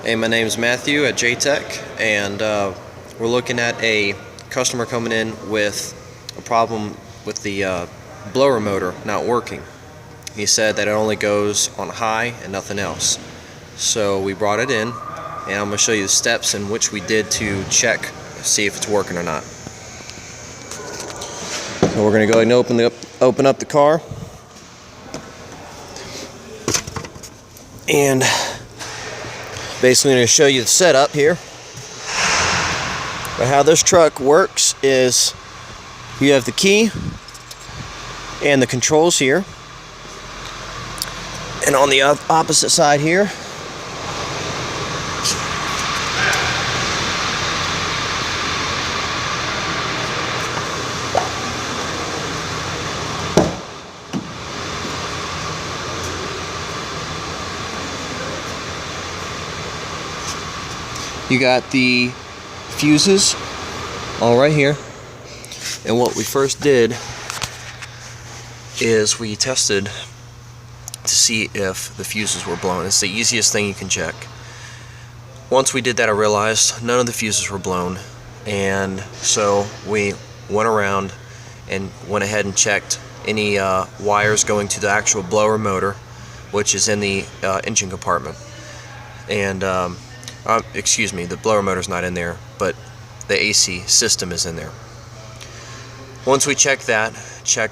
Hey, my name is Matthew at JTech, and we're looking at a customer coming in with a problem with the blower motor not working. He said that it only goes on high and nothing else. So we brought it in, and I'm going to show you the steps in which we did to check, see if it's working or not. So we're going to go ahead and open up the car. And basically, I'm going to show you the setup here. But how this truck works is you have the key and the controls here. And on the opposite side here, you got the fuses all right here. And what we first did is we tested to see if the fuses were blown. It's the easiest thing you can check. Once we did that, I realized none of the fuses were blown, and so we went around and went ahead and checked any wires going to the actual blower motor, which is in the engine compartment. And excuse me, the blower motor's not in there, but the AC system is in there. Once we checked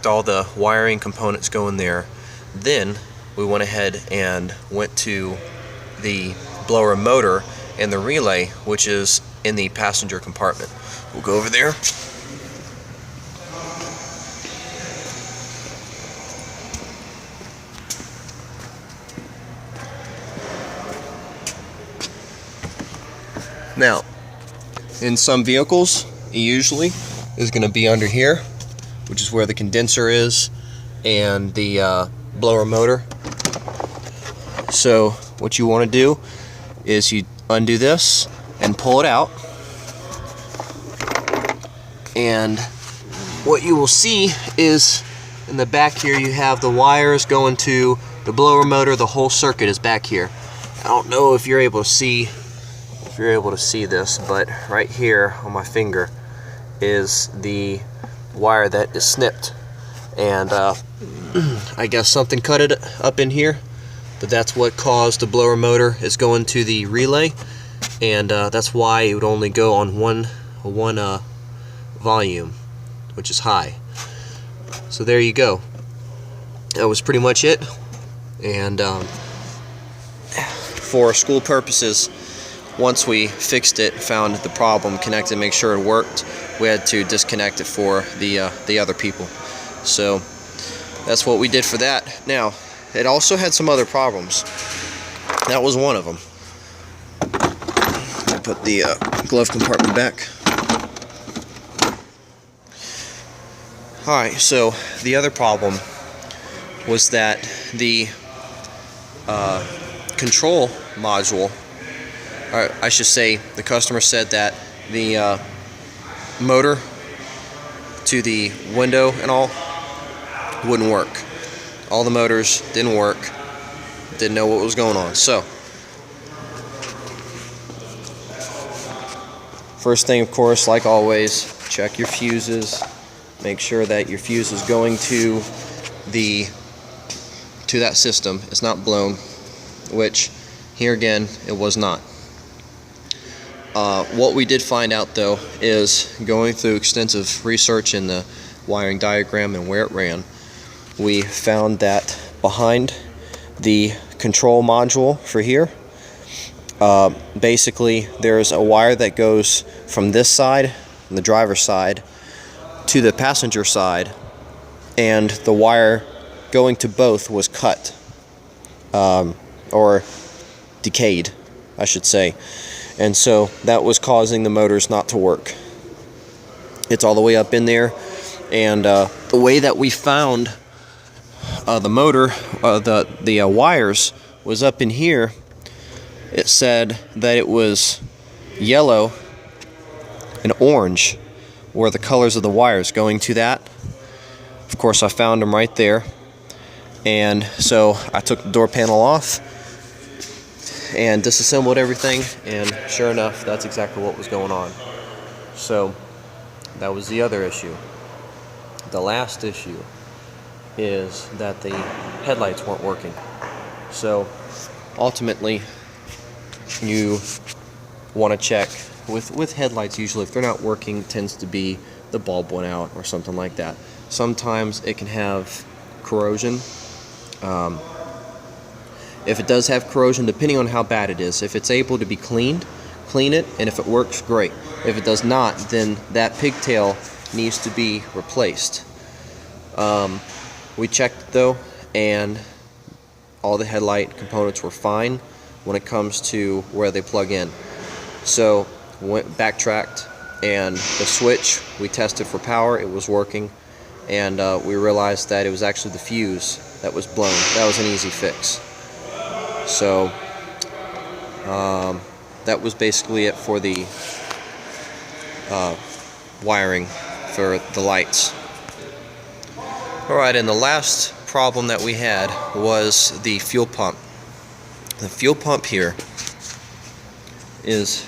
all the wiring components going there, then we went ahead and went to the blower motor and the relay, which is in the passenger compartment. We'll go over there. Now, in some vehicles, it usually is going to be under here, which is where the condenser is and the blower motor. So what you want to do is you undo this and pull it out, and what you will see is in the back here you have the wires going to the blower motor. The whole circuit is back here. I don't know if you're able to see this, but right here on my finger is the wire that is snipped, and I guess something cut it up in here, but that's what caused the blower motor is going to the relay, and that's why it would only go on one volume, which is high. So there you go. That was pretty much it. And for school purposes, once we fixed it, found the problem, connected, make sure it worked, we had to disconnect it for the other people. So that's what we did for that. Now, it also had some other problems. That was one of them. Put the glove compartment back. Alright, so the other problem was that the control module, or I should say, the customer said that the motor to the window and all wouldn't work. All the motors didn't work. Didn't know what was going on. So first thing, of course, like always, check your fuses. Make sure that your fuse is going to that system. It's not blown, which here again it was not. What we did find out though is, going through extensive research in the wiring diagram and where it ran, we found that behind the control module for here, basically there's a wire that goes from this side, the driver's side, to the passenger side, and the wire going to both was cut, or decayed, I should say. And so that was causing the motors not to work. It's all the way up in there, and the way that we found the motor, the wires, was up in here. It said that it was yellow and orange were the colors of the wires going to that. Of course, I found them right there, and so I took the door panel off, and disassembled everything, and sure enough, that's exactly what was going on. So that was the other issue. The last issue is that the headlights weren't working. So ultimately, you want to check with headlights. Usually if they're not working, tends to be the bulb went out or something like that. Sometimes it can have corrosion. If it does have corrosion, depending on how bad it is, if it's able to be cleaned, clean it, and if it works, great. If it does not, then that pigtail needs to be replaced. We checked though, and all the headlight components were fine when it comes to where they plug in. So backtracked, and the switch we tested for power, it was working, and we realized that it was actually the fuse that was blown. That was an easy fix. So that was basically it for the wiring for the lights. Alright, and the last problem that we had was the fuel pump. The fuel pump here is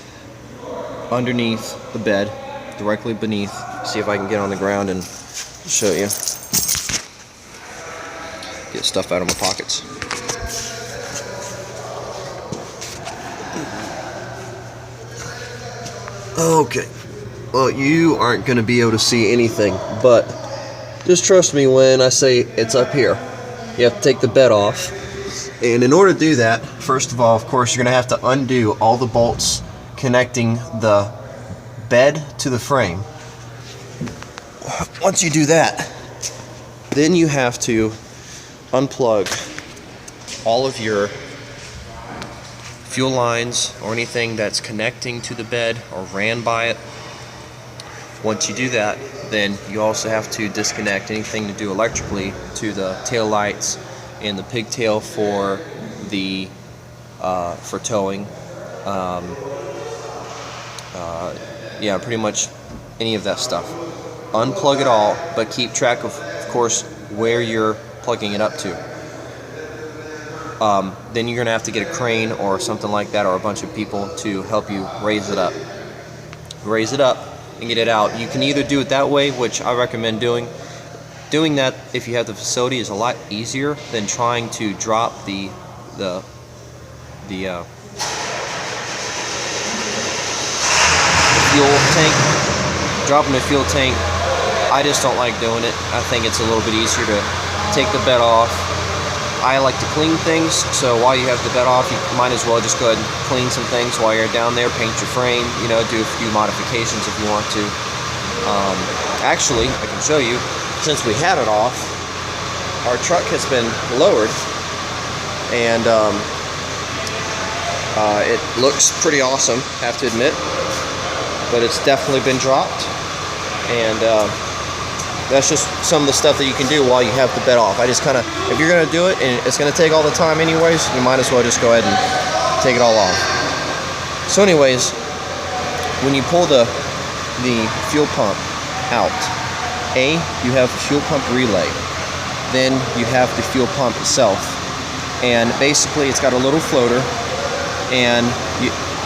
underneath the bed, directly beneath. See if I can get on the ground and show you. Get stuff out of my pockets. Okay, well, you aren't going to be able to see anything, but just trust me when I say it's up here. You have to take the bed off, and in order to do that, first of all, of course, you're going to have to undo all the bolts connecting the bed to the frame. Once you do that, then you have to unplug all of your fuel lines or anything that's connecting to the bed or ran by it. Once you do that, then you also have to disconnect anything to do electrically to the tail lights and the pigtail for the for towing. Yeah, pretty much any of that stuff. Unplug it all, but keep track of course, where you're plugging it up to. Then you're going to have to get a crane or something like that, or a bunch of people to help you raise it up. Raise it up and get it out. You can either do it that way, which I recommend doing. Doing that, if you have the facility, is a lot easier than trying to drop the fuel tank. Dropping the fuel tank, I just don't like doing it. I think it's a little bit easier to take the bed off. I like to clean things, so while you have the bed off, you might as well just go ahead and clean some things while you're down there, paint your frame, you know, do a few modifications if you want to. Actually, I can show you, since we had it off, our truck has been lowered, and it looks pretty awesome, have to admit, but it's definitely been dropped, and that's just some of the stuff that you can do while you have the bed off. I just kind of, if you're going to do it, and it's going to take all the time anyways, you might as well just go ahead and take it all off. So anyways, when you pull the fuel pump out, you have the fuel pump relay. Then you have the fuel pump itself. And basically it's got a little floater, and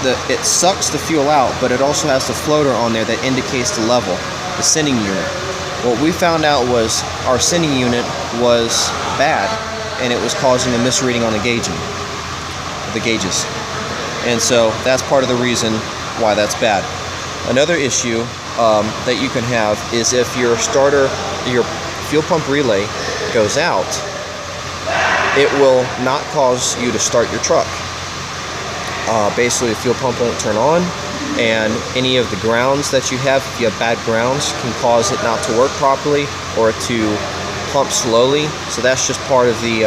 it sucks the fuel out, but it also has the floater on there that indicates the level, the sending unit. What we found out was our sending unit was bad, and it was causing a misreading on the gauges. And so that's part of the reason why that's bad. Another issue that you can have is if your fuel pump relay goes out, it will not cause you to start your truck. Basically, the fuel pump won't turn on, and any of the grounds that you have, if you have bad grounds, can cause it not to work properly or to pump slowly. So that's just part of the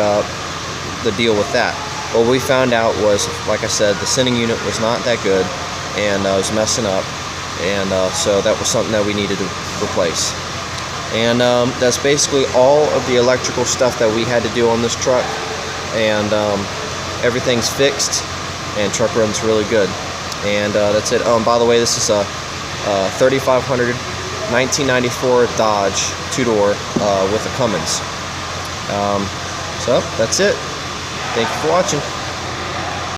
deal with that. What we found out was, like I said, the sending unit was not that good, and was messing up, and so that was something that we needed to replace. And that's basically all of the electrical stuff that we had to do on this truck, and everything's fixed, and truck runs really good. And that's it. By the way, this is a 3500 1994 Dodge 2-door with a Cummins. So that's it. Thank you for watching.